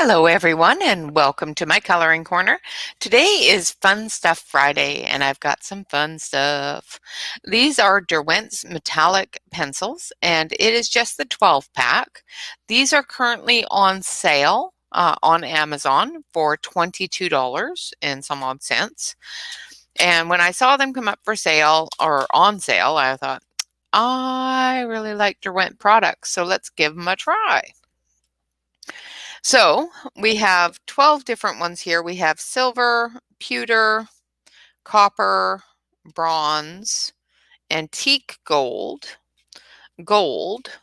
Hello everyone and welcome to my coloring corner. Today is Fun Stuff Friday and I've got some fun stuff. These are Derwents Metallic pencils and it is just the 12 pack. These are currently on sale on Amazon for $22 and some odd cents. And when I saw them come up for sale or on sale, I thought, I really like Derwent products, so let's give them a try. So we have 12 different ones here. We have silver, pewter, copper, bronze, antique gold, gold,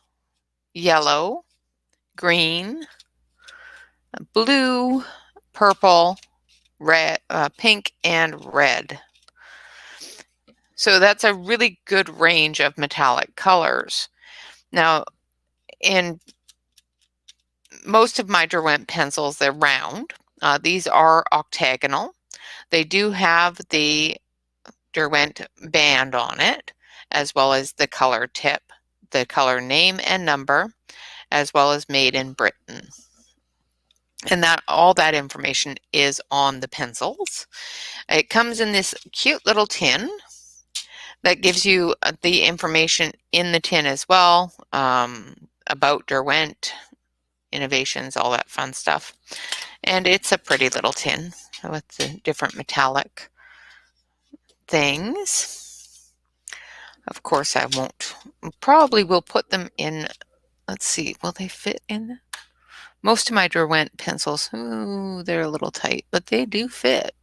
yellow, green, blue, purple, red, pink, and red. So that's a really good range of metallic colors. Now, in most of my Derwent pencils, they're round. These are octagonal. They do have the Derwent band on it, as well as the color tip, the color name and number, as well as made in Britain. And that all that information is on the pencils. It comes in this cute little tin that gives you the information in the tin as well, about Derwent innovations, all that fun stuff. And it's a pretty little tin with the different metallic things. Of course, I won't. Probably will put them in. Let's see. Will they fit in? Most of my Derwent pencils, ooh, they're a little tight, but they do fit.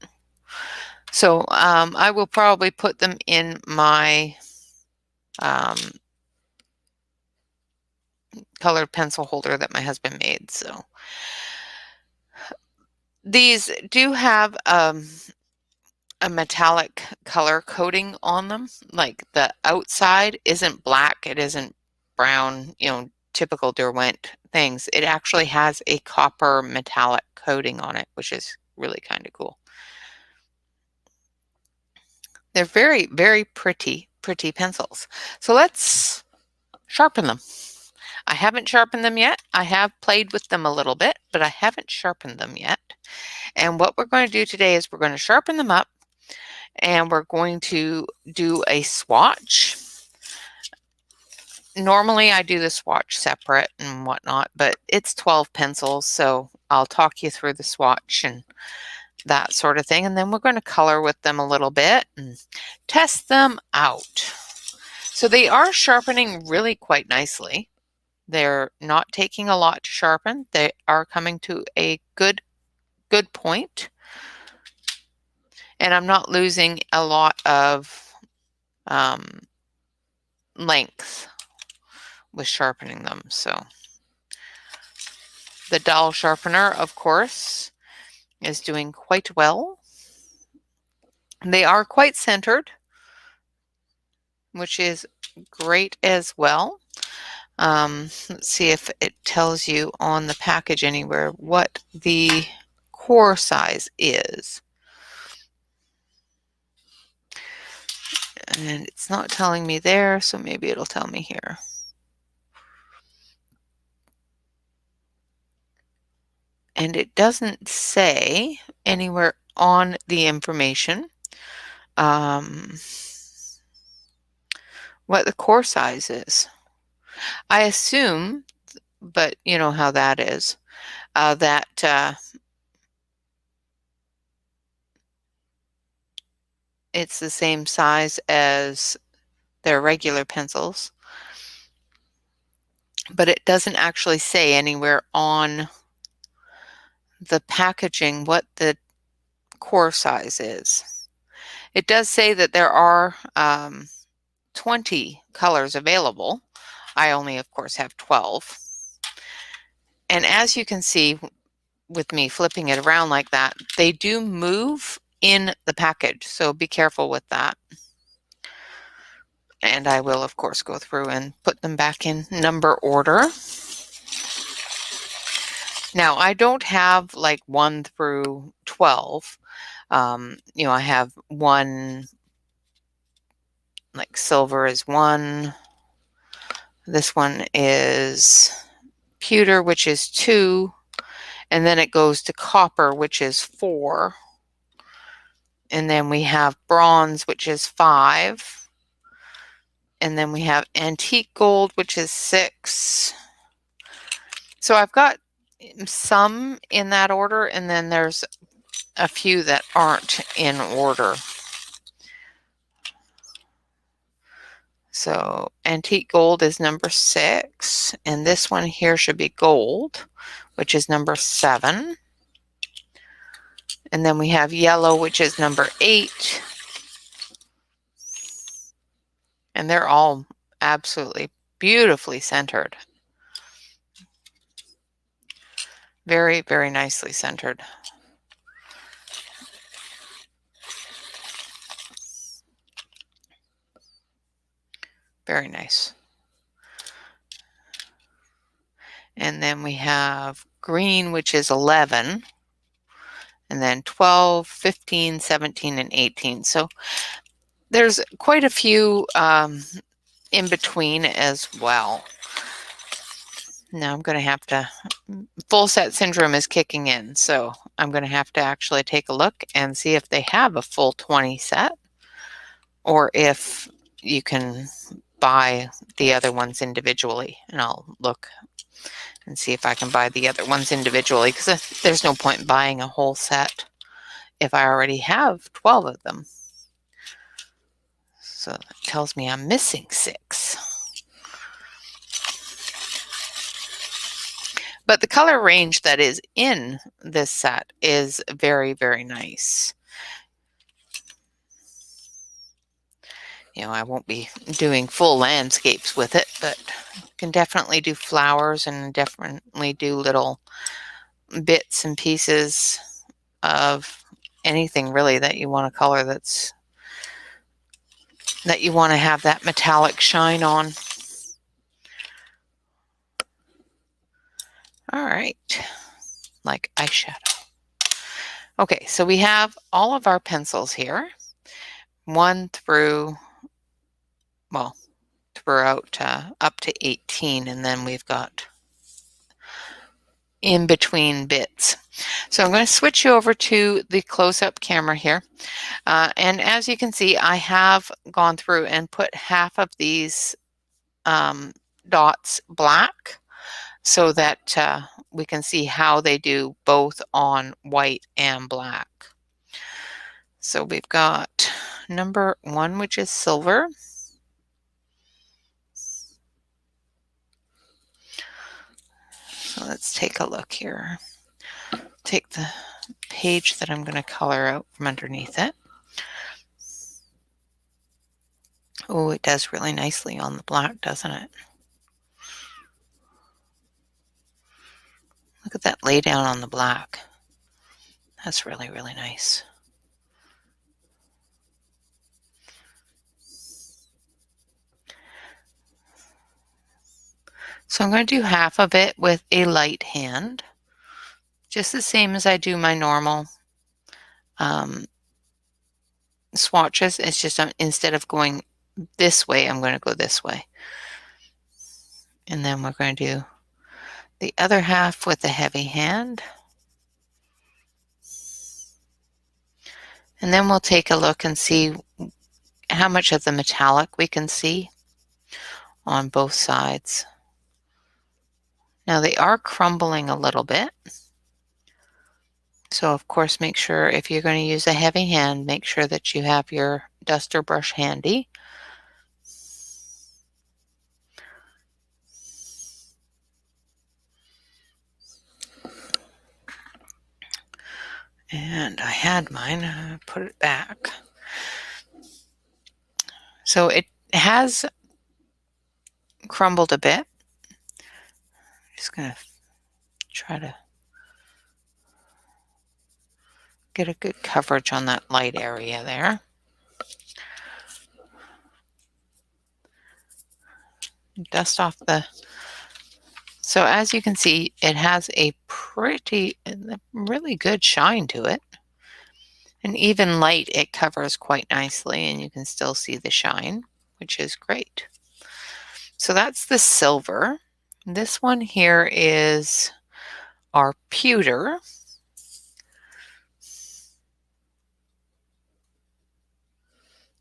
So I will probably put them in my colored pencil holder that my husband made. So these do have a metallic color coating on them. Like the outside isn't black, it isn't brown, typical Derwent things. It actually has a copper metallic coating on it, which is really kind of cool. They're very, very pretty pencils. So let's sharpen them. I haven't sharpened them yet. I have played with them a little bit, but I haven't sharpened them yet. And what we're going to do today is we're going to sharpen them up and we're going to do a swatch. Normally I do the swatch separate and whatnot, but it's 12 pencils, so I'll talk you through the swatch and that sort of thing. And then we're going to color with them a little bit and test them out. So they are sharpening really quite nicely. They're not taking a lot to sharpen. They are coming to a good point. And I'm not losing a lot of length with sharpening them. So the dull sharpener, of course, is doing quite well. They are quite centered, which is great as well. Let's see if it tells you on the package anywhere what the core size is. And it's not telling me there, so maybe it'll tell me here. And it doesn't say anywhere on the information what the core size is. I assume, but you know how that is, that it's the same size as their regular pencils, but it doesn't actually say anywhere on the packaging what the core size is. It does say that there are 20 colors available. I only, of course, have 12. And as you can see with me flipping it around like that, they do move in the package, so be careful with that. And I will, of course, go through and put them back in number order. Now, I don't have like 1 through 12. I have 1, like silver is 1. This one is pewter, which is 2. And then it goes to copper, which is 4. And then we have bronze, which is 5. And then we have antique gold, which is 6. So I've got some in that order, and then there's a few that aren't in order. So antique gold is number 6, and this one here should be gold, which is number 7. And then we have yellow, which is number 8. And they're all absolutely beautifully centered. Very, very nicely centered. Very nice. And then we have green, which is 11. And then 12, 15, 17, and 18. So there's quite a few in between as well. Now I'm going to have to, full set syndrome is kicking in, so I'm going to have to actually take a look and see if they have a full 20 set, or if you can buy the other ones individually. And I'll look and see if I can buy the other ones individually, because there's no point in buying a whole set if I already have 12 of them. So that tells me I'm missing 6. But the color range that is in this set is very, very nice. You know, I won't be doing full landscapes with it, but you can definitely do flowers and definitely do little bits and pieces of anything really that you want to color, that you want to have that metallic shine on. All right, like eyeshadow. Okay, so we have all of our pencils here, 1 through, well, throughout up to 18, and then we've got in between bits. So I'm going to switch you over to the close-up camera here. And as you can see, I have gone through and put half of these dots black, so that we can see how they do both on white and black. So we've got number 1, which is silver. So let's take a look here. Take the page that I'm going to color out from underneath it. Oh, it does really nicely on the black, doesn't it? Look at that lay down on the black. That's really, really nice. So I'm going to do half of it with a light hand, just the same as I do my normal swatches. It's just instead of going this way, I'm going to go this way. And then we're going to do the other half with a heavy hand. And then we'll take a look and see how much of the metallic we can see on both sides. Now they are crumbling a little bit. So of course, make sure if you're going to use a heavy hand, make sure that you have your duster brush handy. And I had mine, put it back. So it has crumbled a bit. I'm just going to try to get a good coverage on that light area there. Dust off the... So as you can see, it has a really good shine to it. And even light, it covers quite nicely, and you can still see the shine, which is great. So that's the silver. This one here is our pewter.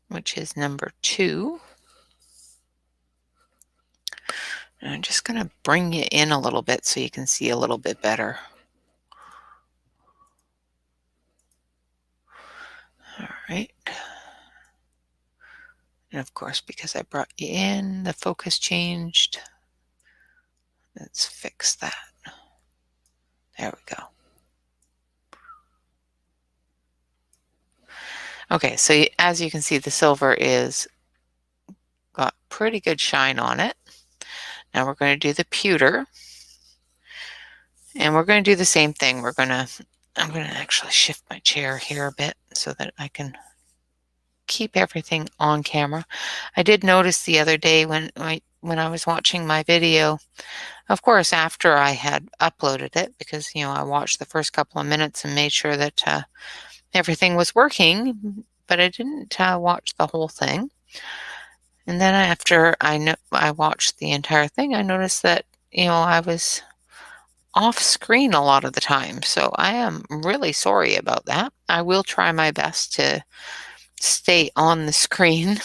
Which is number 2. And I'm just going to bring it in a little bit so you can see a little bit better. All right. And of course, because I brought you in, the focus changed. Let's fix that. There we go. Okay, so as you can see, the silver is got pretty good shine on it. Now we're going to do the pewter. And we're going to do the same thing. I'm going to actually shift my chair here a bit so that I can keep everything on camera. I did notice the other day when I was watching my video, of course, after I had uploaded it, because, I watched the first couple of minutes and made sure that everything was working, but I didn't watch the whole thing. And then after I watched the entire thing, I noticed that, I was off screen a lot of the time. So I am really sorry about that. I will try my best to stay on the screen.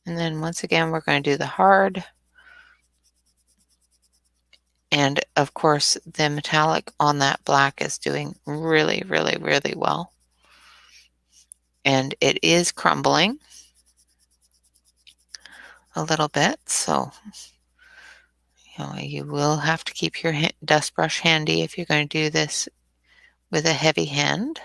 And then once again, we're going to do the hard. And of course, the metallic on that black is doing really, really, really well. And it is crumbling a little bit. So, you will have to keep your dust brush handy if you're going to do this with a heavy hand.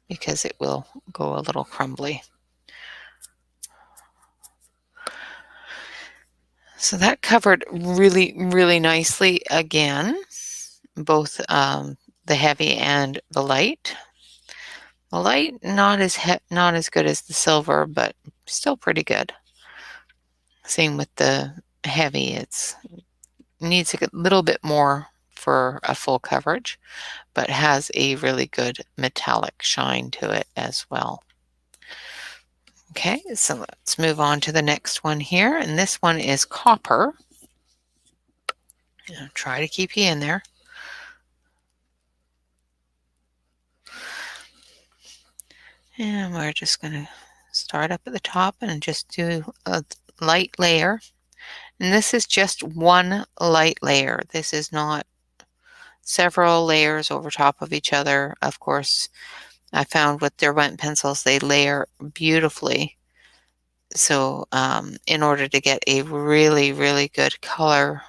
Because it will go a little crumbly. So that covered really, really nicely again, both the heavy and the light. The light not as good as the silver, but still pretty good. Same with the heavy. It needs a little bit more for a full coverage, but has a really good metallic shine to it as well. Okay, so let's move on to the next one here, and this one is copper. I'll try to keep you in there. And we're just going to start up at the top and just do a light layer. And this is just one light layer. This is not several layers over top of each other. Of course, I found with Derwents pencils, they layer beautifully. So in order to get a really, really good color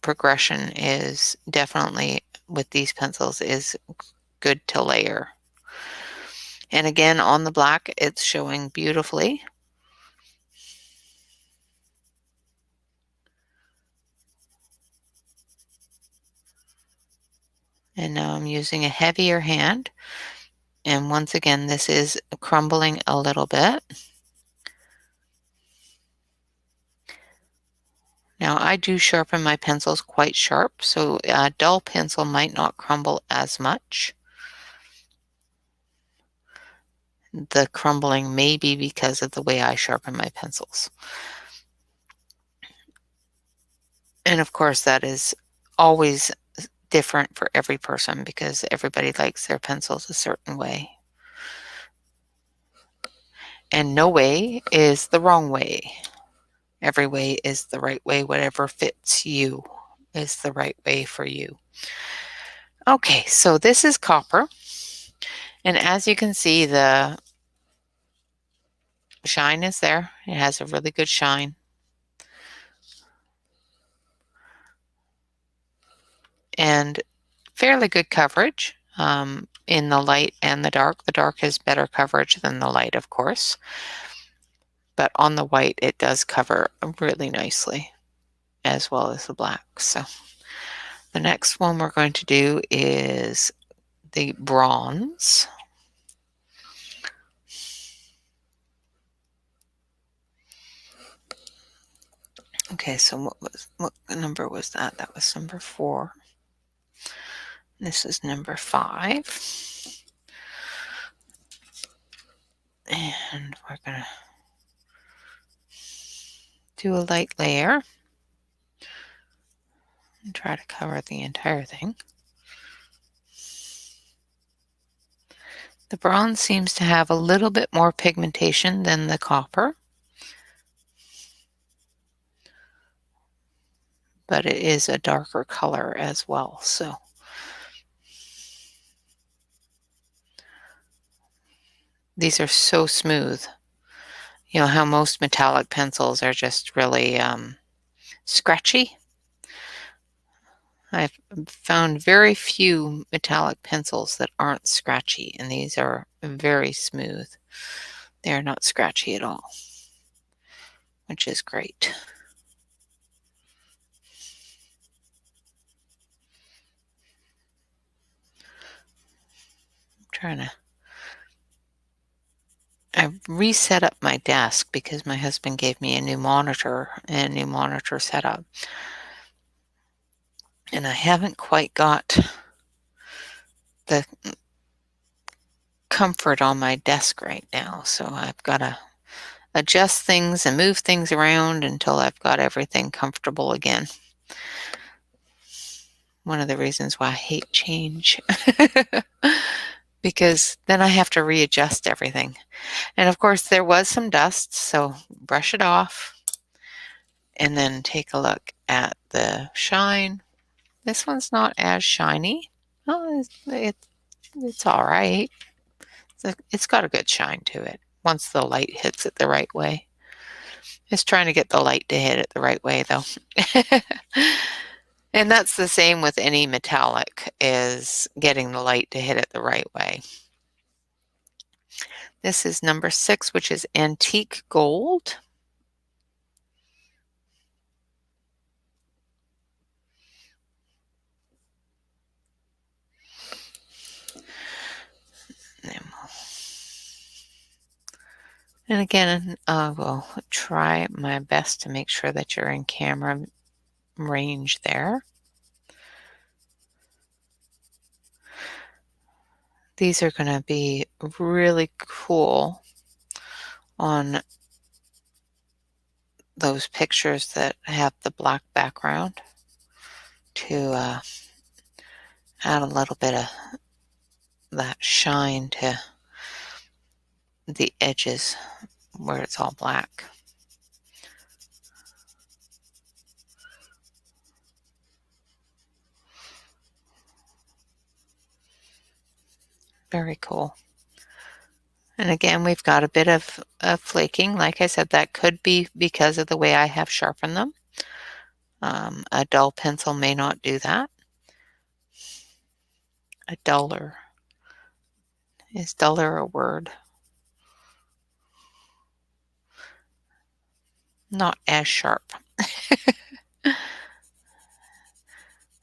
progression is definitely, with these pencils, is good to layer. And again, on the black, it's showing beautifully. And now I'm using a heavier hand. And once again, this is crumbling a little bit. Now I do sharpen my pencils quite sharp, so a dull pencil might not crumble as much. The crumbling may be because of the way I sharpen my pencils. And of course, that is always different for every person because everybody likes their pencils a certain way. And no way is the wrong way. Every way is the right way. Whatever fits you is the right way for you. Okay, so this is copper. And as you can see, the shine is there. It has a really good shine. And fairly good coverage in the light and the dark. The dark has better coverage than the light, of course. But on the white, it does cover really nicely, as well as the black. So the next one we're going to do is the bronze. Okay, so what number was that? That was number 4. This is number 5. And And we're going to do a light layer and try to cover the entire thing. The bronze seems to have a little bit more pigmentation than the copper, but it is a darker color as well. So these are so smooth. You know how most metallic pencils are just really scratchy? I've found very few metallic pencils that aren't scratchy, and these are very smooth. They're not scratchy at all, which is great. I reset up my desk because my husband gave me a new monitor and a new monitor setup. And I haven't quite got the comfort on my desk right now. So I've got to adjust things and move things around until I've got everything comfortable again. One of the reasons why I hate change. Because then I have to readjust everything. And of course there was some dust, so brush it off and then take a look at the shine. This one's not as shiny. Oh, it's all right. It's got a good shine to it once the light hits it the right way. It's trying to get the light to hit it the right way though. And that's the same with any metallic, is getting the light to hit it the right way. This is number 6, which is antique gold. And again, I will try my best to make sure that you're in camera range there. These are going to be really cool on those pictures that have the black background to add a little bit of that shine to the edges where it's all black. Very cool. And again, we've got a bit of flaking. Like I said, that could be because of the way I have sharpened them. A dull pencil may not do that. A duller. Is duller a word? Not as sharp.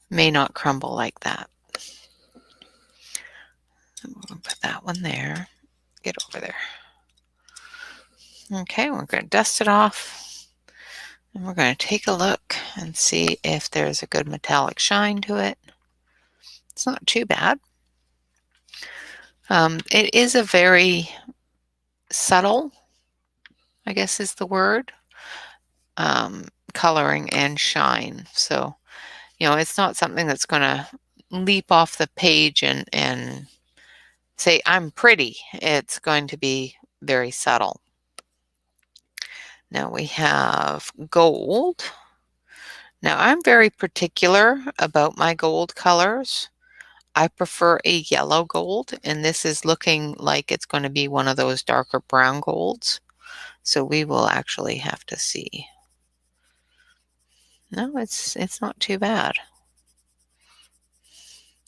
May not crumble like that. We'll put that one there. Get over there. Okay, we're going to dust it off. And we're going to take a look and see if there's a good metallic shine to it. It's not too bad. It is a very subtle, I guess is the word, coloring and shine. So, you know, it's not something that's going to leap off the page and say, I'm pretty. It's going to be very subtle. Now we have gold. Now I'm very particular about my gold colors. I prefer a yellow gold, and this is looking like it's going to be one of those darker brown golds. So we will actually have to see. No, it's not too bad.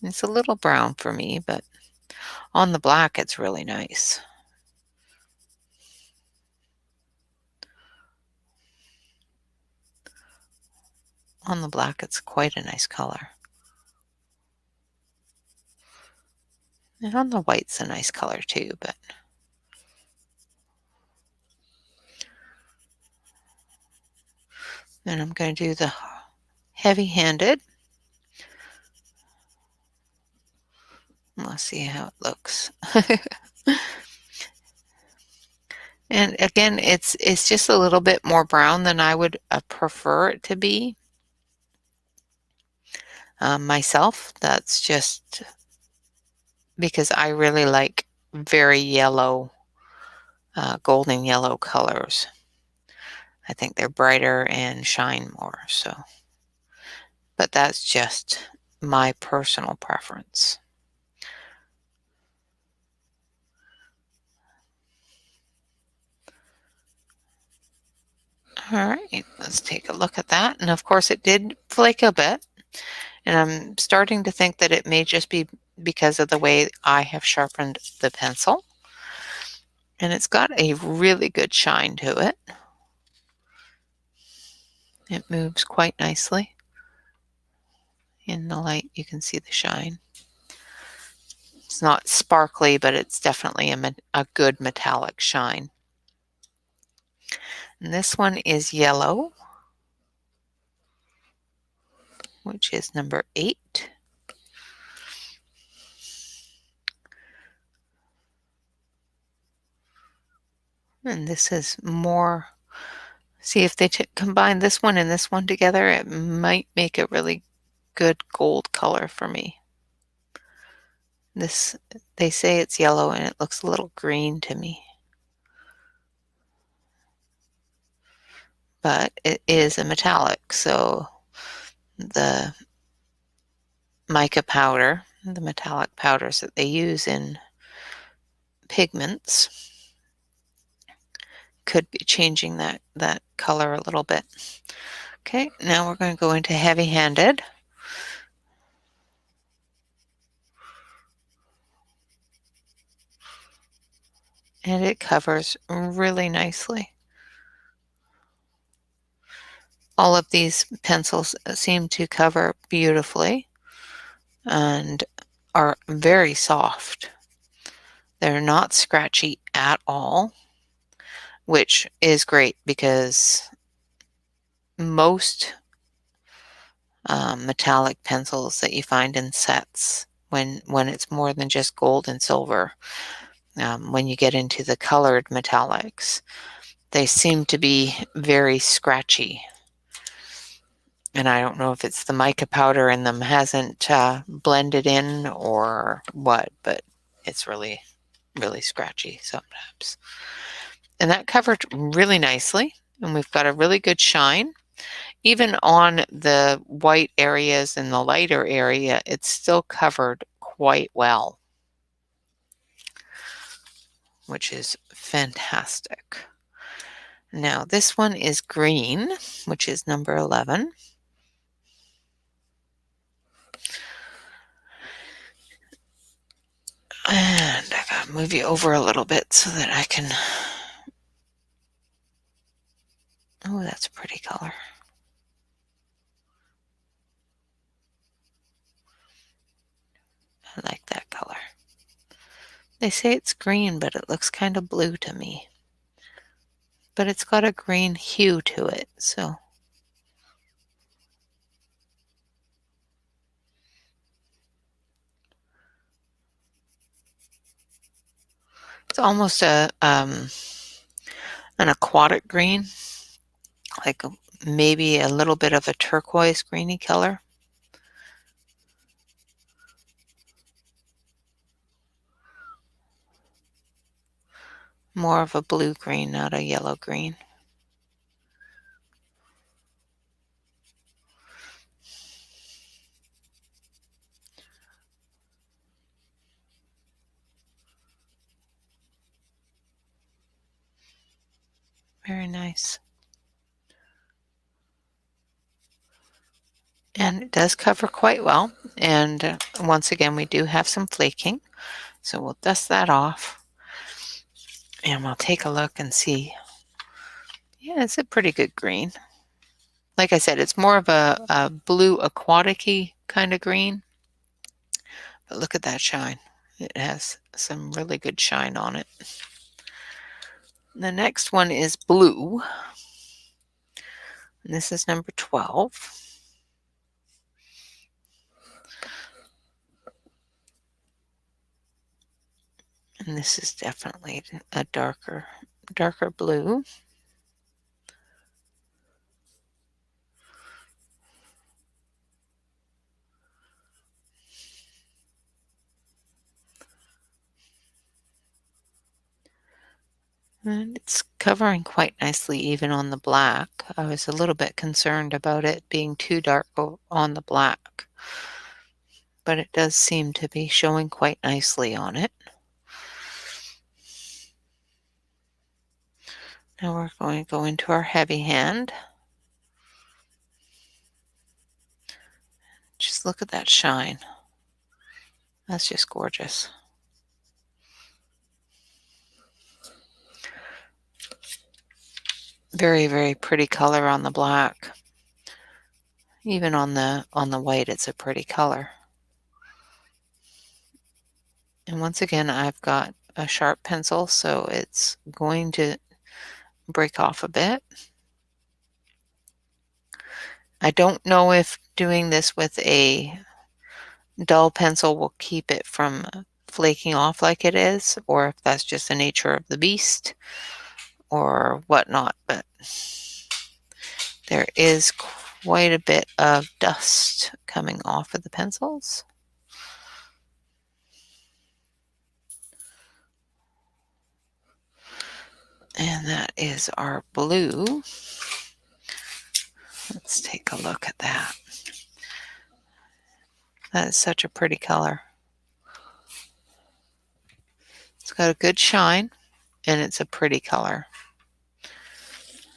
It's a little brown for me, but on the black it's really nice. On the black it's quite a nice color. And on the white's a nice color too, but then I'm going to do the heavy-handed. Let's see how it looks. And again, it's just a little bit more brown than I would prefer it to be. Myself, that's just because I really like very yellow, golden yellow colors. I think they're brighter and shine more, so. But that's just my personal preference. All right, let's take a look at that. And of course, it did flake a bit. And I'm starting to think that it may just be because of the way I have sharpened the pencil. And it's got a really good shine to it. It moves quite nicely. In the light, you can see the shine. It's not sparkly, but it's definitely a good metallic shine. And this one is yellow, which is number 8. And this is more, see if they combine this one and this one together, it might make a really good gold color for me. This, they say it's yellow and it looks a little green to me. But it is a metallic, so the mica powder, the metallic powders that they use in pigments, could be changing that color a little bit. Okay, now we're going to go into heavy-handed. And it covers really nicely. All of these pencils seem to cover beautifully and are very soft. They're not scratchy at all, which is great because most metallic pencils that you find in sets, when it's more than just gold and silver, when you get into the colored metallics, they seem to be very scratchy. And I don't know if it's the mica powder in them hasn't blended in or what, but it's really, really scratchy sometimes. And that covered really nicely. And we've got a really good shine. Even on the white areas and the lighter area, it's still covered quite well, which is fantastic. Now this one is green, which is number 11. And I gotta move you over a little bit so that I can, oh, that's a pretty color. I like that color. They say it's green, but it looks kind of blue to me. But it's got a green hue to it, so. It's almost an aquatic green, like maybe a little bit of a turquoise greeny color. More of a blue green, not a yellow green. Very nice. And it does cover quite well. And once again, we do have some flaking. So we'll dust that off. And we'll take a look and see. Yeah, it's a pretty good green. Like I said, it's more of a blue aquatic-y kind of green. But look at that shine. It has some really good shine on it. The next one is blue. And this is number 12. And this is definitely a darker darker blue. And it's covering quite nicely even on the black. I was a little bit concerned about it being too dark on the black, but it does seem to be showing quite nicely on it. Now we're going to go into our heavy hand. Just look at that shine. That's just gorgeous. Very, very pretty color on the black. Even on the white, it's a pretty color. And once again, I've got a sharp pencil, so it's going to break off a bit. I don't know if doing this with a dull pencil will keep it from flaking off like it is, or if that's just the nature of the beast or whatnot, but there is quite a bit of dust coming off of the pencils. And that is our blue. Let's take a look at that. That is such a pretty color. It's got a good shine, and it's a pretty color.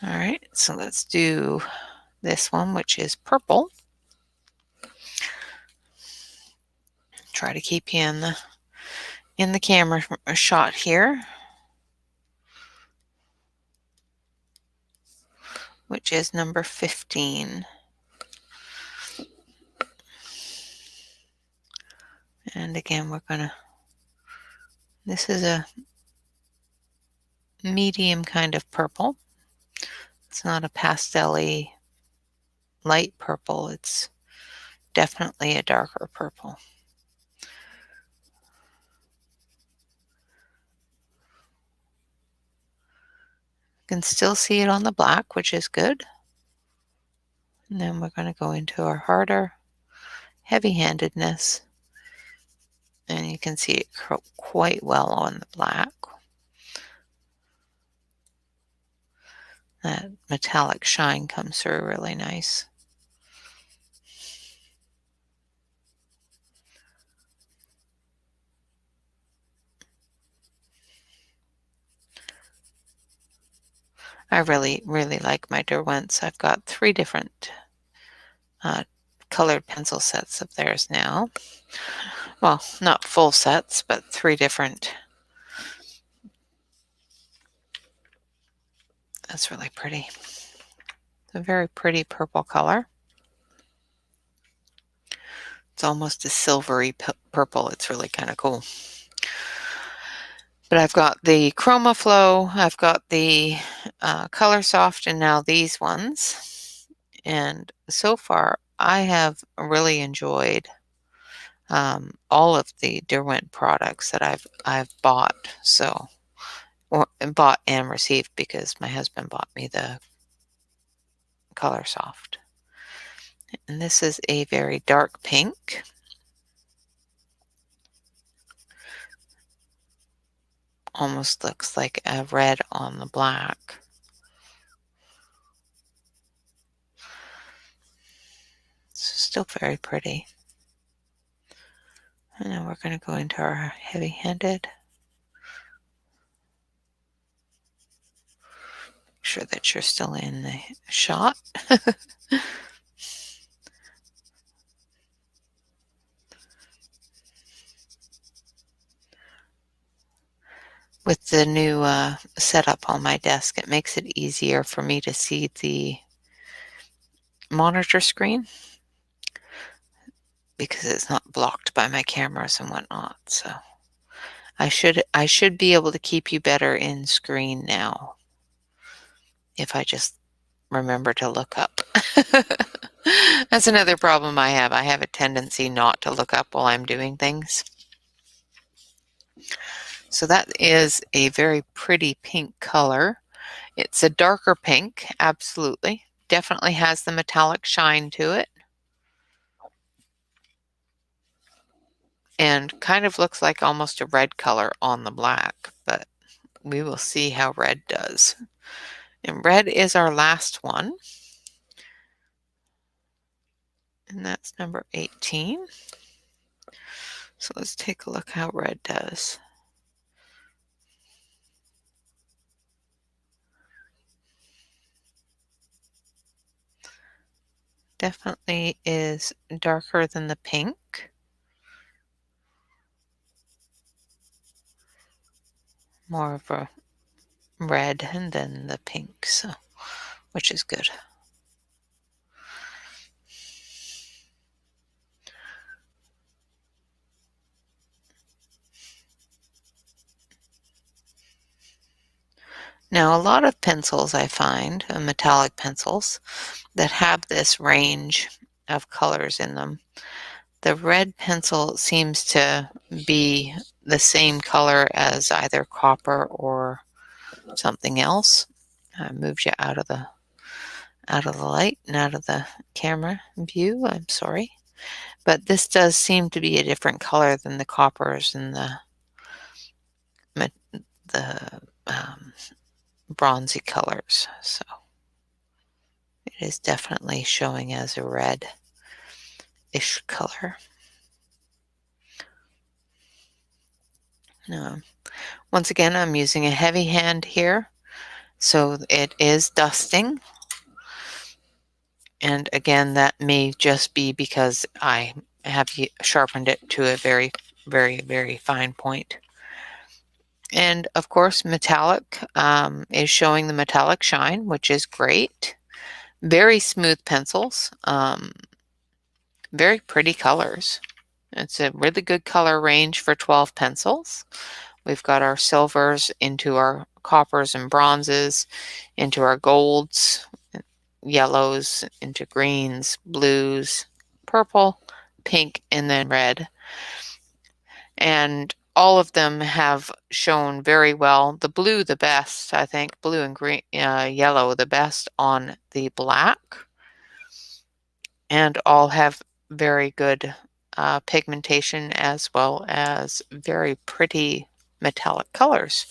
All right, so let's do this one, which is purple. Try to keep you in the camera shot here, which is number 15. And again, this is a medium kind of purple. It's not a pastel-y light purple. It's definitely a darker purple. You can still see it on the black, which is good. And then we're going to go into our harder heavy-handedness. And you can see it quite well on the black. That metallic shine comes through really nice. I really, really like my Derwents. I've got 3 different colored pencil sets of theirs now. Well, not full sets, but 3 different. That's really pretty. It's a very pretty purple color. It's almost a silvery purple. It's really kind of cool. But I've got the Chroma Flow, I've got the Color Soft, and now these ones. And so far, I have really enjoyed all of the Derwent products that I've bought. So, bought and received because my husband bought me the Color Soft. And this is a very dark pink. Almost looks like a red on the black. It's still very pretty. And then we're going to go into our heavy-handed. Make sure that you're still in the shot. With the new setup on my desk, it makes it easier for me to see the monitor screen because it's not blocked by my cameras and whatnot. So I should be able to keep you better in screen now if I just remember to look up. That's another problem I have. I have a tendency not to look up while I'm doing things. So that is a very pretty pink color. It's a darker pink, absolutely. Definitely has the metallic shine to it. And kind of looks like almost a red color on the black, but we will see how red does. And red is our last one. And that's number 18. So let's take a look how red does. Definitely is darker than the pink. More of a red than the pink, so which is good. Now, a lot of pencils I find, metallic pencils, that have this range of colors in them. The red pencil seems to be the same color as either copper or something else. Moves you out of the light and out of the camera view. I'm sorry, but this does seem to be a different color than the coppers and the bronzy colors. So it is definitely showing as a red-ish color. Now, once again, I'm using a heavy hand here, so it is dusting. And again, that may just be because I have sharpened it to a very, very, very fine point. And of course, metallic is showing the metallic shine, which is great. Very smooth pencils, very pretty colors. It's a really good color range for 12 pencils. We've got our silvers into our coppers and bronzes, into our golds, yellows, into greens, blues, purple, pink, and then red. And all of them have shown very well. The blue the best, I think. Blue and green, yellow the best on the black. And all have very good pigmentation as well as very pretty metallic colors,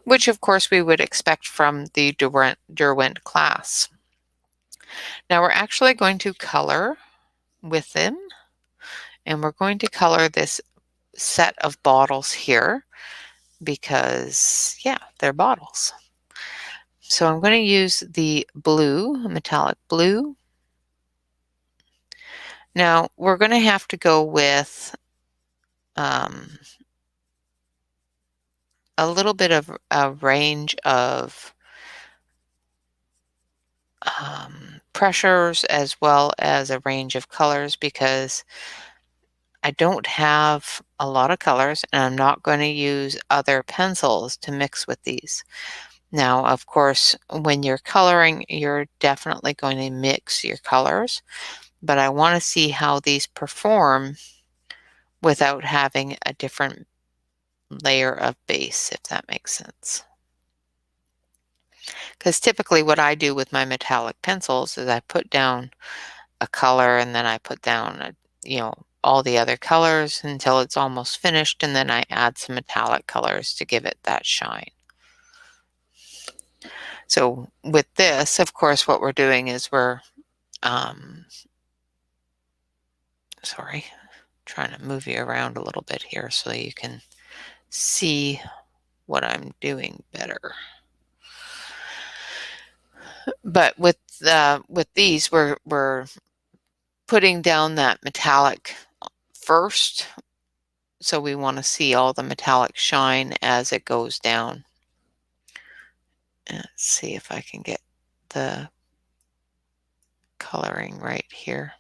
which of course we would expect from the Derwent class. Now we're actually going to color with them, and we're going to color this set of bottles here because, yeah, they're bottles. So I'm going to use the blue, metallic blue. Now we're going to have to go with a little bit of a range of pressures as well as a range of colors because I don't have a lot of colors and I'm not going to use other pencils to mix with these. Now, of course, when you're coloring, you're definitely going to mix your colors, but I want to see how these perform without having a different layer of base, if that makes sense. Because typically what I do with my metallic pencils is I put down a color and then I put down all the other colors until it's almost finished, and then I add some metallic colors to give it that shine. So with this, of course, what we're doing is we're sorry, trying to move you around a little bit here so you can see what I'm doing better. But with these, we're putting down that metallic first, so we want to see all the metallic shine as it goes down. And let's see if I can get the coloring right here.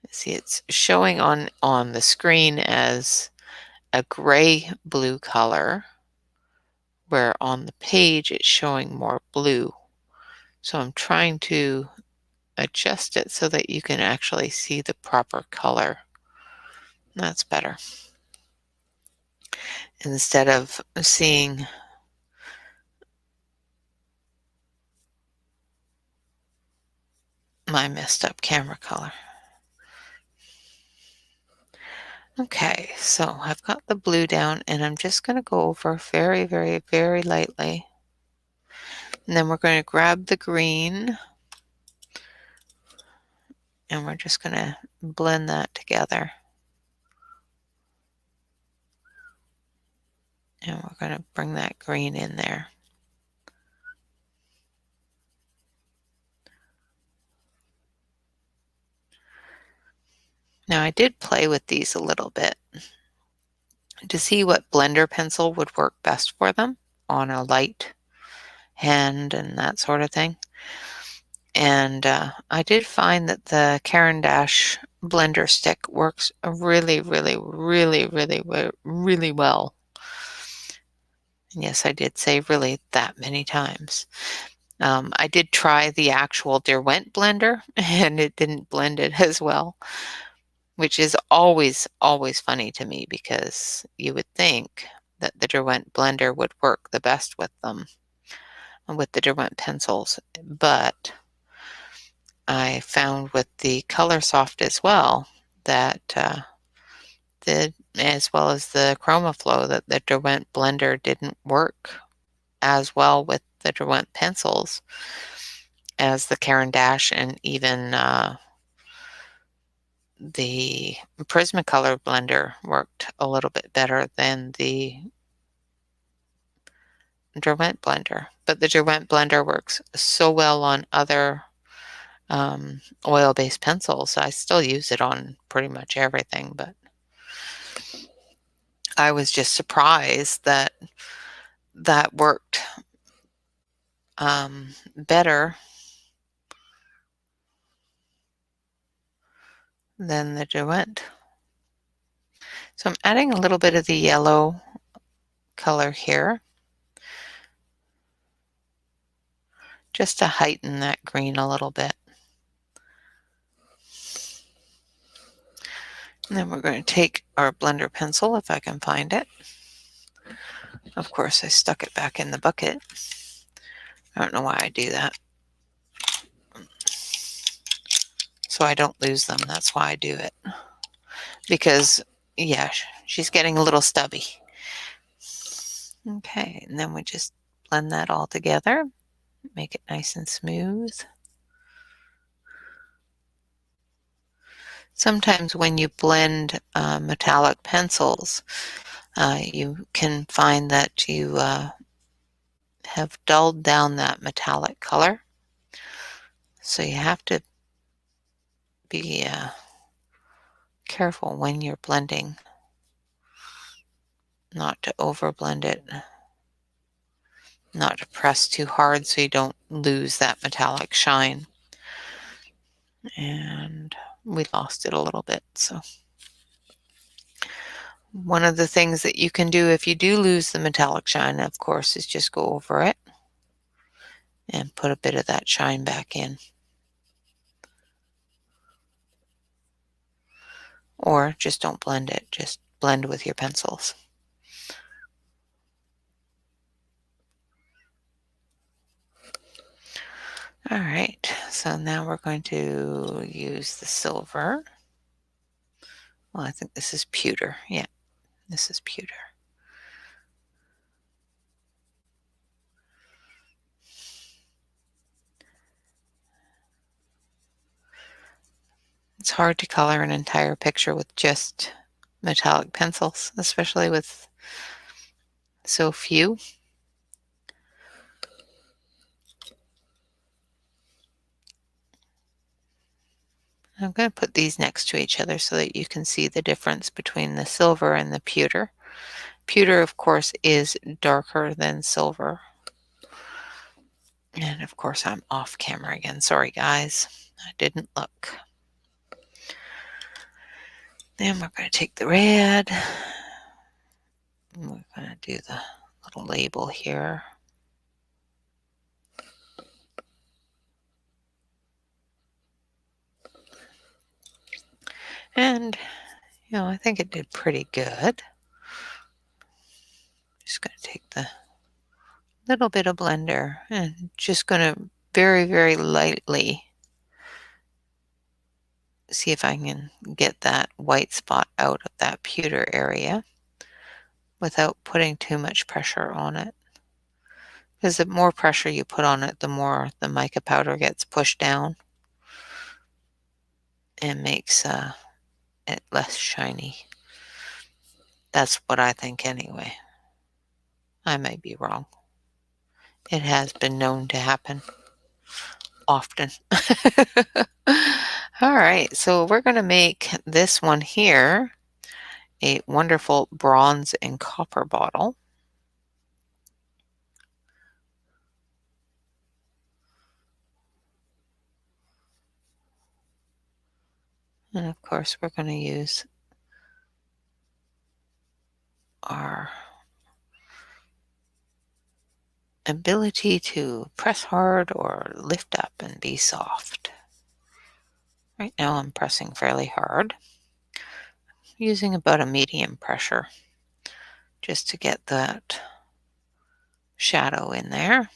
See, it's showing on the screen as a gray blue color, where on the page it's showing more blue. So I'm trying to adjust it so that you can actually see the proper color. That's better. instead of seeing my messed up camera color. Okay, so I've got the blue down and I'm just going to go over very, very, very lightly. And then we're going to grab the green and we're just going to blend that together. And we're going to bring that green in there. Now I did play with these a little bit to see what blender pencil would work best for them on a light hand and that sort of thing. And I did find that the Caran d'Ache blender stick works really, really, really, really, really well. And yes, I did say really that many times. I did try the actual Derwent blender and it didn't blend it as well, which is always, always funny to me because you would think that the Derwent blender would work the best with them, with the Derwent pencils. But I found with the Color Soft as well that as well as the ChromaFlow, that the Derwent blender didn't work as well with the Derwent pencils as the Caran d'Ache and even the Prismacolor blender worked a little bit better than the Derwent blender. But the Derwent blender works so well on other oil-based pencils. I still use it on pretty much everything, but I was just surprised that that worked better than the Derwent. So I'm adding a little bit of the yellow color here just to heighten that green a little bit. And then we're going to take our blender pencil, if I can find it. Of course, I stuck it back in the bucket. I don't know why I do that. So I don't lose them. That's why I do it. Because, yeah, she's getting a little stubby. Okay, and then we just blend that all together. Make it nice and smooth. Sometimes when you blend metallic pencils, you can find that you have dulled down that metallic color. So you have to be careful when you're blending, not to overblend it, not to press too hard so you don't lose that metallic shine. And we lost it a little bit. So one of the things that you can do if you do lose the metallic shine, of course, is just go over it and put a bit of that shine back in. Or just don't blend it, just blend with your pencils. All right, so now we're going to use the silver. Well, I think this is pewter. Yeah, this is pewter. It's hard to color an entire picture with just metallic pencils, especially with so few. I'm going to put these next to each other so that you can see the difference between the silver and the pewter. Pewter, of course, is darker than silver. And of course, I'm off camera again. Sorry, guys. I didn't look. Then we're going to take the red. And we're going to do the little label here. And, I think it did pretty good. just going to take the little bit of blender and just going to very, very lightly see if I can get that white spot out of that pewter area without putting too much pressure on it. Because the more pressure you put on it, the more the mica powder gets pushed down and makes it less shiny. That's what I think anyway. I may be wrong. It has been known to happen often. All right, so we're going to make this one here a wonderful bronze and copper bottle. And of course, we're going to use our ability to press hard or lift up and be soft. Right now I'm pressing fairly hard, using about a medium pressure just to get that shadow in there.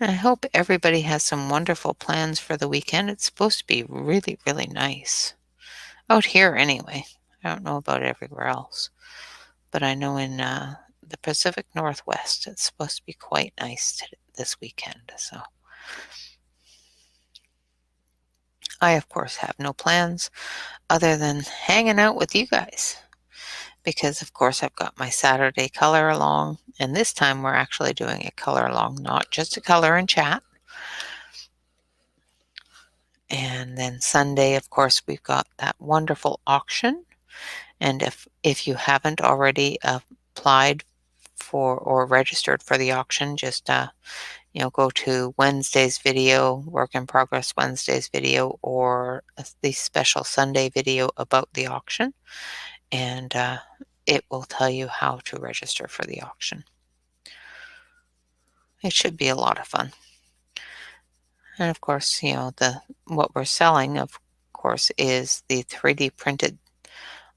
And I hope everybody has some wonderful plans for the weekend. It's supposed to be really, really nice. Out here anyway. I don't know about everywhere else. But I know in the Pacific Northwest it's supposed to be quite nice this weekend. So I, of course, have no plans other than hanging out with you guys. Because, of course, I've got my Saturday color along. And this time we're actually doing a color along, not just a color and chat. And then Sunday, of course, we've got that wonderful auction. And if you haven't already applied for or registered for the auction, just go to Wednesday's video, Work in Progress Wednesday's video, or the special Sunday video about the auction, and it will tell you how to register for the auction. It should be a lot of fun. And of course, what we're selling, of course, is the 3D printed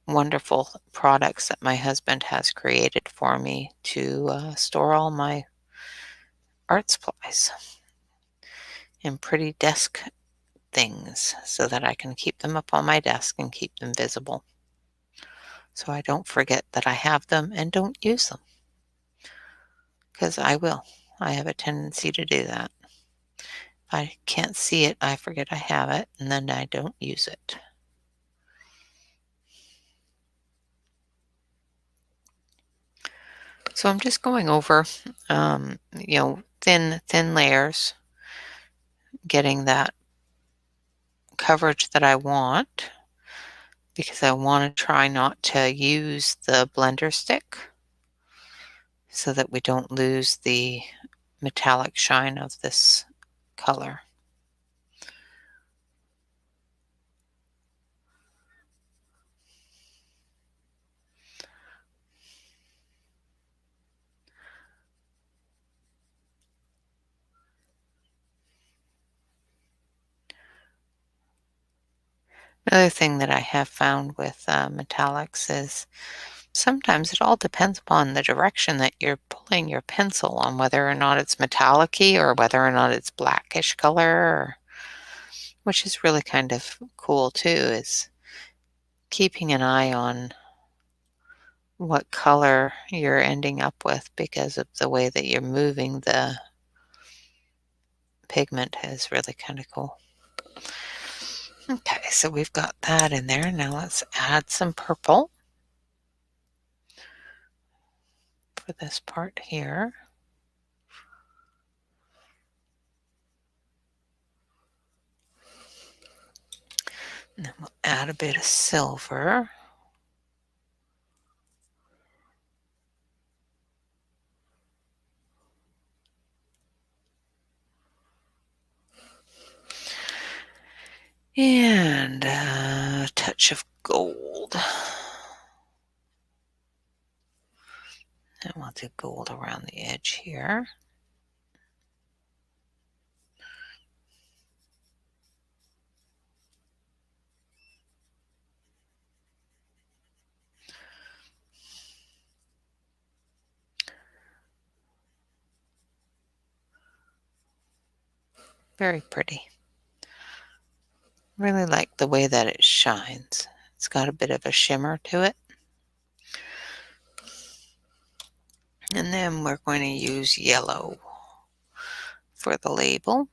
wonderful products that my husband has created for me to store all my art supplies and pretty desk things so that I can keep them up on my desk and keep them visible, so I don't forget that I have them and don't use them, because I will. I have a tendency to do that. If I can't see it, I forget I have it, and then I don't use it. So I'm just going over, thin layers, getting that coverage that I want, because I want to try not to use the blender stick so that we don't lose the metallic shine of this color. Another thing that I have found with metallics is sometimes it all depends upon the direction that you're pulling your pencil on, whether or not it's metallic-y or whether or not it's blackish color, which is really kind of cool too, is keeping an eye on what color you're ending up with because of the way that you're moving the pigment is really kind of cool. Okay, so we've got that in there. Now let's add some purple for this part here. And then we'll add a bit of silver. And a touch of gold. I want the gold around the edge here. Very pretty. Really like the way that it shines. It's got a bit of a shimmer to it. And then we're going to use yellow for the label.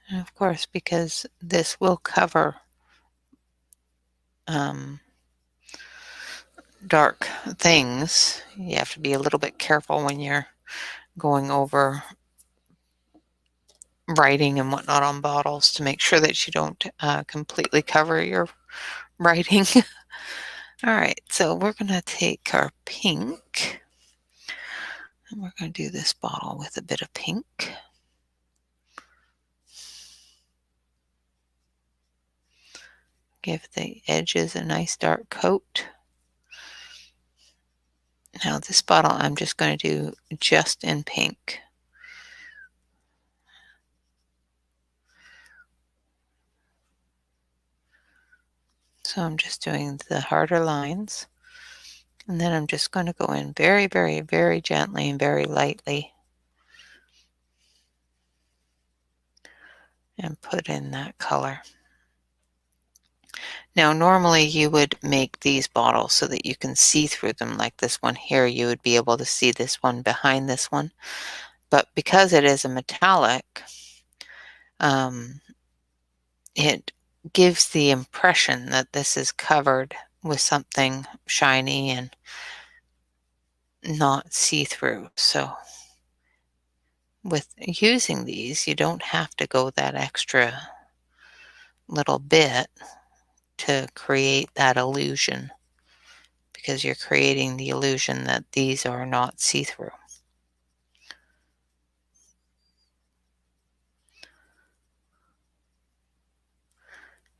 And of course, because this will cover dark things, you have to be a little bit careful when you're going over writing and whatnot on bottles to make sure that you don't completely cover your writing. All right, so we're going to take our pink and we're going to do this bottle with a bit of pink. Give the edges a nice dark coat. Now this bottle I'm just going to do just in pink. So I'm just doing the harder lines. And then I'm just going to go in very, very, very gently and very lightly and put in that color. Now, normally you would make these bottles so that you can see through them, like this one here. You would be able to see this one behind this one. But because it is a metallic, it gives the impression that this is covered with something shiny and not see-through. So with using these, you don't have to go that extra little bit to create that illusion, because you're creating the illusion that these are not see-through.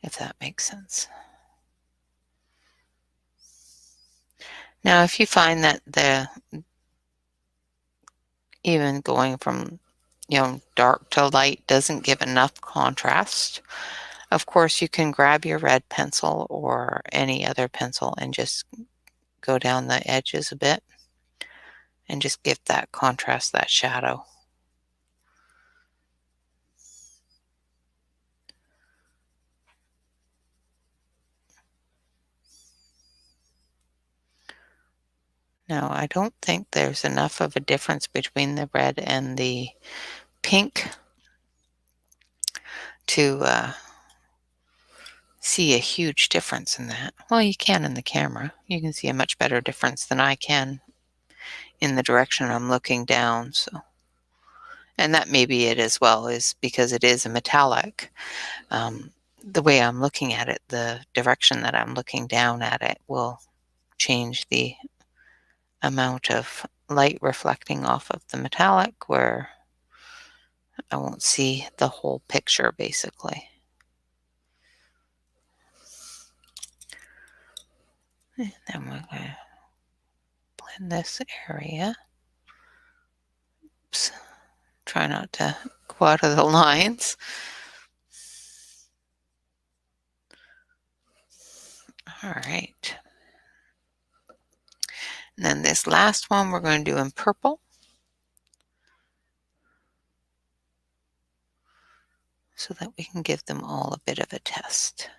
If that makes sense. Now, if you find that even going from dark to light doesn't give enough contrast, of course you can grab your red pencil or any other pencil and just go down the edges a bit and just give that contrast, that shadow. Now, I don't think there's enough of a difference between the red and the pink to see a huge difference in that. Well, you can in the camera. You can see a much better difference than I can in the direction I'm looking down. So, and that may be it as well, is because it is a metallic. The way I'm looking at it, the direction that I'm looking down at it will change the amount of light reflecting off of the metallic, where I won't see the whole picture basically. And then we're going to blend this area. Oops. Try not to go out of the lines. All right. And then this last one we're going to do in purple, so that we can give them all a bit of a test.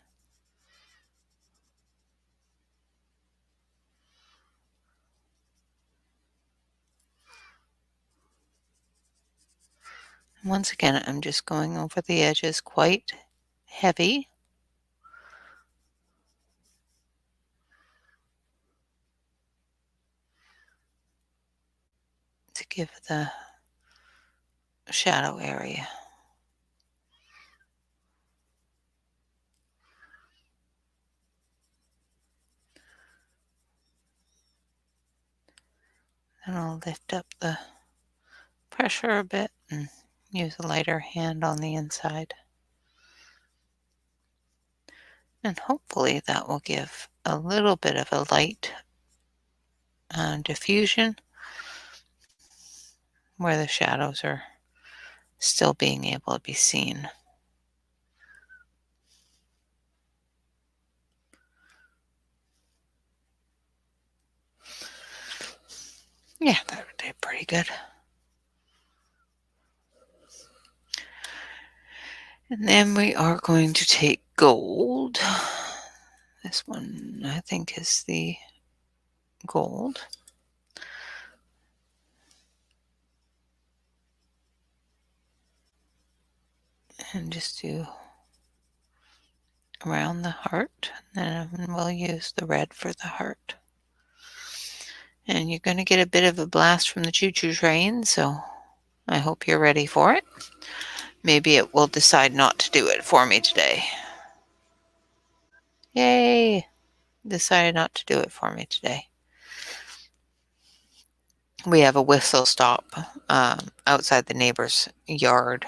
Once again, I'm just going over the edges quite heavy. To give the shadow area. And I'll lift up the pressure a bit and use a lighter hand on the inside. And hopefully that will give a little bit of a light diffusion where the shadows are still being able to be seen. Yeah, that did pretty good. And then we are going to take gold. This one, I think, is the gold. And just do around the heart. And then we'll use the red for the heart. And you're going to get a bit of a blast from the choo-choo train, so I hope you're ready for it. Maybe it will decide not to do it for me today. Yay! Decided not to do it for me today. We have a whistle stop outside the neighbor's yard,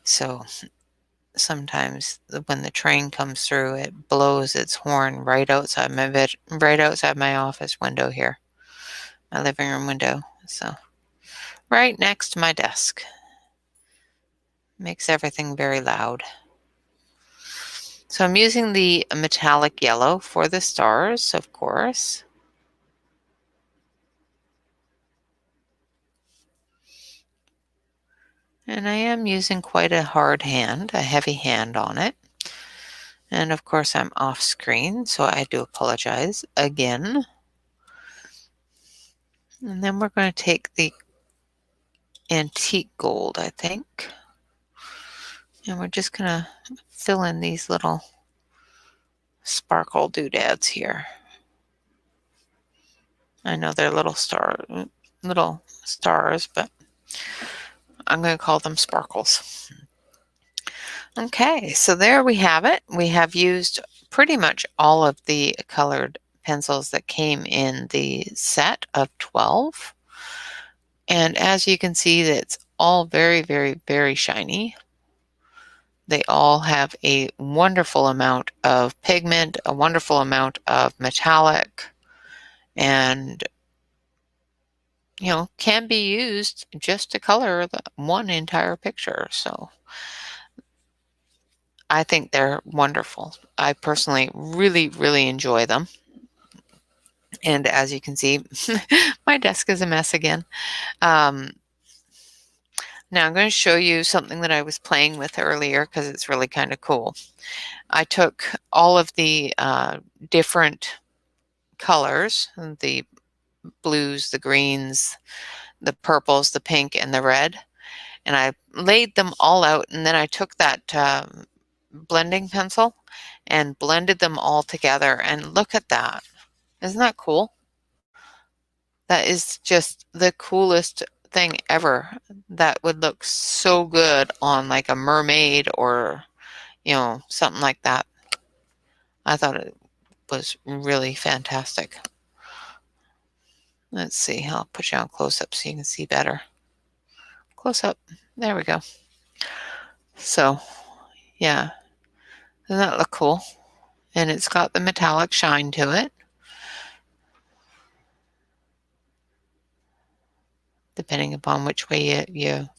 so sometimes when the train comes through, it blows its horn right outside my office window here, my living room window. So right next to my desk. Makes everything very loud. So I'm using the metallic yellow for the stars, of course. And I am using quite a hard hand, a heavy hand on it. And of course I'm off screen, so I do apologize again. And then we're going to take the antique gold, I think. And we're just going to fill in these little sparkle doodads here. I know they're little stars, but I'm going to call them sparkles. Okay, so there we have it. We have used pretty much all of the colored pencils that came in the set of 12. And as you can see, it's all very, very, very shiny. They all have a wonderful amount of pigment, a wonderful amount of metallic, and can be used just to color one entire picture. So I think they're wonderful. I personally really, really enjoy them. And as you can see, my desk is a mess again. Now I'm going to show you something that I was playing with earlier because it's really kind of cool. I took all of the different colors, the blues, the greens, the purples, the pink, and the red, and I laid them all out, and then I took that blending pencil and blended them all together, and look at that. Isn't that cool? That is just the coolest thing ever. That would look so good on like a mermaid or, something like that. I thought it was really fantastic. Let's see, I'll put you on close up so you can see better. Close up. There we go. So, yeah. Doesn't that look cool? And it's got the metallic shine to it, depending upon which way you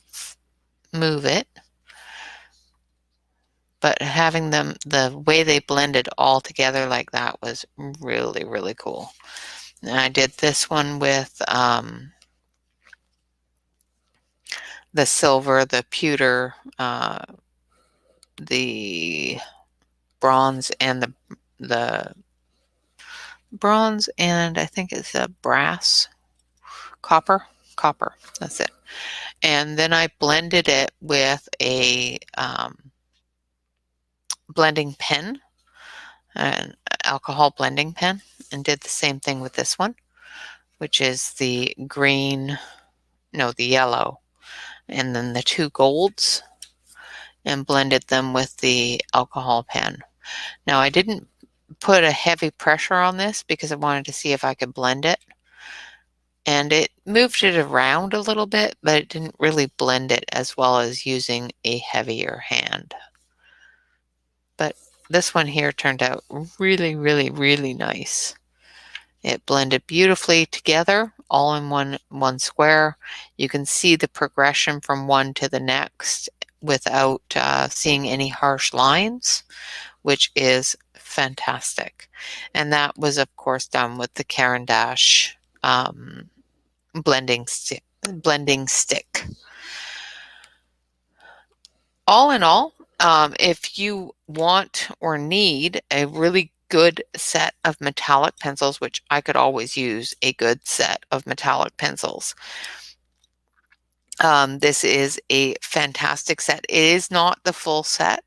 move it. But having them, the way they blended all together like that was really, really cool. And I did this one with the silver, the pewter, the bronze, and the bronze, and I think it's a brass, copper, that's it. And then I blended it with a blending pen, an alcohol blending pen, and did the same thing with this one, which is the yellow, and then the two golds, and blended them with the alcohol pen. Now I didn't put a heavy pressure on this because I wanted to see if I could blend it. and it moved it around a little bit, but it didn't really blend it as well as using a heavier hand. But this one here turned out really, really, really nice. It blended beautifully together, all in one square. You can see the progression from one to the next without seeing any harsh lines, which is fantastic. And that was, of course, done with the Caran d'Ache blending stick. All in all, if you want or need a really good set of metallic pencils, which I could always use a good set of metallic pencils, this is a fantastic set. It is not the full set.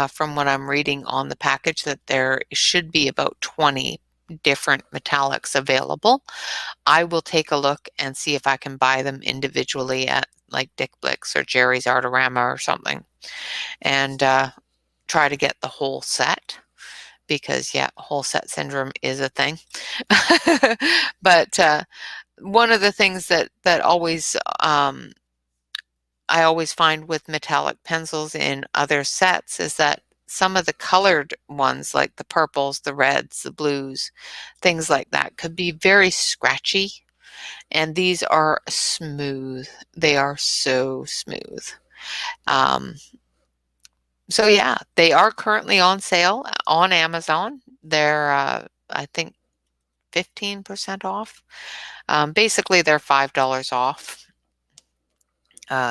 From what I'm reading on the package, that there should be about 20 different metallics available. I will take a look and see if I can buy them individually at like Dick Blicks or Jerry's Artorama or something, and try to get the whole set, because yeah, whole set syndrome is a thing. But one of the things that always I always find with metallic pencils in other sets is that some of the colored ones, like the purples, the reds, the blues, things like that, could be very scratchy. And these are smooth. They are so smooth. So yeah, they are currently on sale on Amazon. They're, I think, 15% off. Basically, they're $5 off.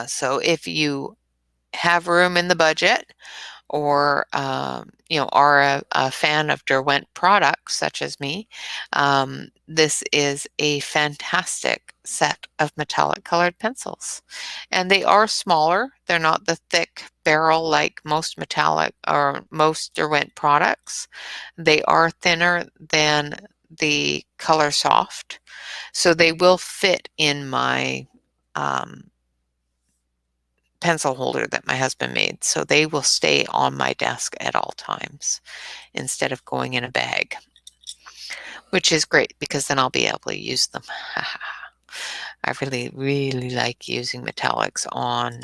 So if you have room in the budget, or are a fan of Derwent products such as me, this is a fantastic set of metallic colored pencils. And they are smaller. They're not the thick barrel like most metallic or most Derwent products. They are thinner than the Color Soft, so they will fit in my pencil holder that my husband made, so they will stay on my desk at all times instead of going in a bag, which is great because then I'll be able to use them. I really, really like using metallics on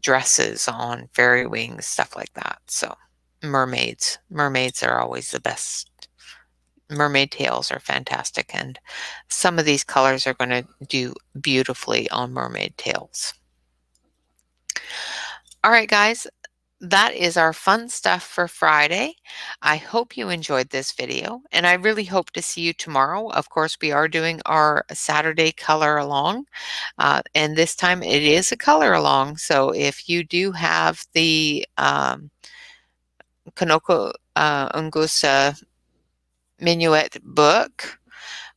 dresses, on fairy wings, stuff like that. So mermaids are always the best. Mermaid tails are fantastic, and some of these colors are going to do beautifully on mermaid tails. All right, guys, that is our fun stuff for Friday. I hope you enjoyed this video, and I really hope to see you tomorrow. Of course, we are doing our Saturday color along, and this time it is a color along. So if you do have the Kanoko Ungusa Minuet book,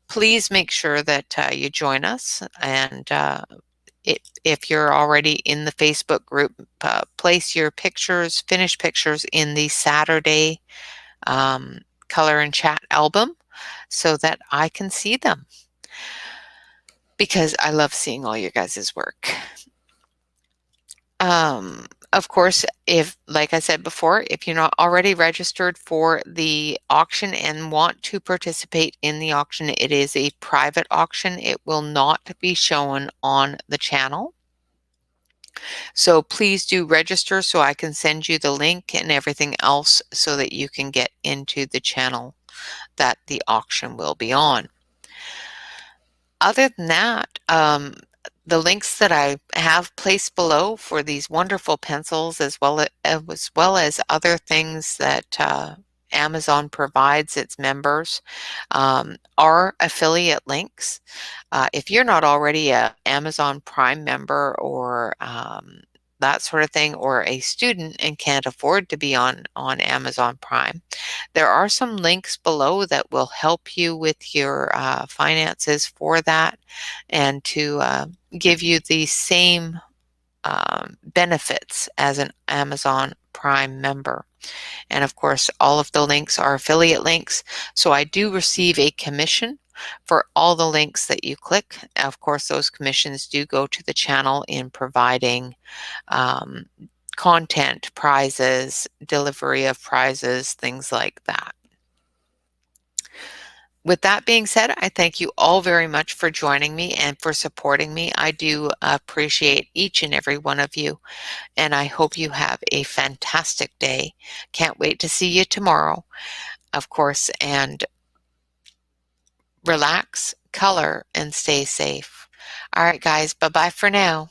please make sure that you join us. And if you're already in the Facebook group, place your pictures, finished pictures, in the Saturday color and chat album so that I can see them, because I love seeing all your guys' work. Of course, if, like I said before, if you're not already registered for the auction and want to participate in the auction, it is a private auction. It will not be shown on the channel. So please do register so I can send you the link and everything else so that you can get into the channel that the auction will be on. Other than that, the links that I have placed below for these wonderful pencils, as well as other things that Amazon provides its members, are affiliate links. If you're not already an Amazon Prime member or that sort of thing, or a student and can't afford to be on Amazon Prime, there are some links below that will help you with your finances for that, and to give you the same benefits as an Amazon Prime member. And of course, all of the links are affiliate links, so I do receive a commission for all the links that you click. Of course, those commissions do go to the channel in providing content, prizes, delivery of prizes, things like that. with that being said, I thank you all very much for joining me and for supporting me. I do appreciate each and every one of you, and I hope you have a fantastic day. Can't wait to see you tomorrow, of course, and relax, color, and stay safe. All right, guys, bye-bye for now.